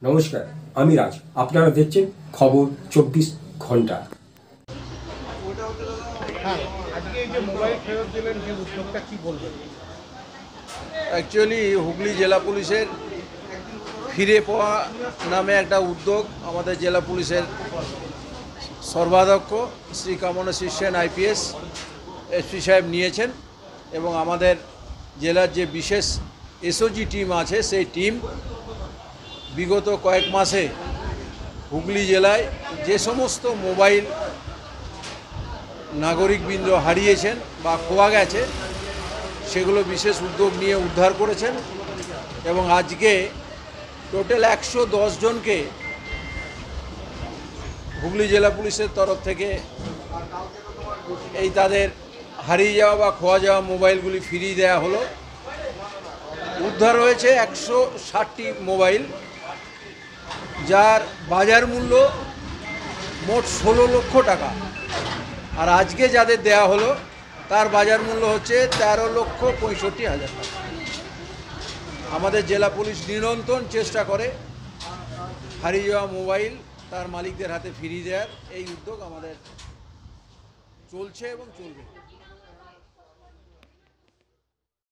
নমস্কার, আমি রাজ। আপনারা দেখছেন খবর 24 ঘন্টা। হ্যাঁ, আজকে এই যে মোবাইল ফেরত দিলেন, যে উদ্যোগটা কি বলবেন? অ্যাকচুয়ালি হুগলি জেলা পুলিশের ফিরে পাওয়া নামে একটা উদ্যোগ আমাদের জেলা পুলিশের সর্বাধ্যক্ষ শ্রী কামনাশী সেন আইপিএস এসপি সাহেব নিয়েছেন এবং আমাদের জেলার যে বিশেষ এসওজি টিম আছে সেই টিম বিগত কয়েক মাসে হুগলি জেলায় যে সমস্ত মোবাইল নাগরিকবৃন্দ হারিয়েছেন বা খোয়া গেছে সেগুলো বিশেষ উদ্যোগ নিয়ে উদ্ধার করেছেন এবং আজকে টোটাল 110 জনকে হুগলি জেলা পুলিশের তরফ থেকে এই তাদের হারিয়ে যাওয়া বা খোয়া যাওয়া মোবাইলগুলি ফিরিয়ে দেওয়া হলো। উদ্ধার হয়েছে 160টি মোবাইল, যার বাজার মূল্য মোট 16 লক্ষ টাকা। আর আজকে যাদের দেয়া হলো তার বাজার মূল্য হচ্ছে 13,65,000 টাকা। আমাদের জেলা পুলিশ নিরন্তর চেষ্টা করে হারিয়ে যাওয়া মোবাইল তার মালিকদের হাতে ফিরিয়ে দেওয়ার। এই উদ্যোগ আমাদের চলছে এবং চলবে।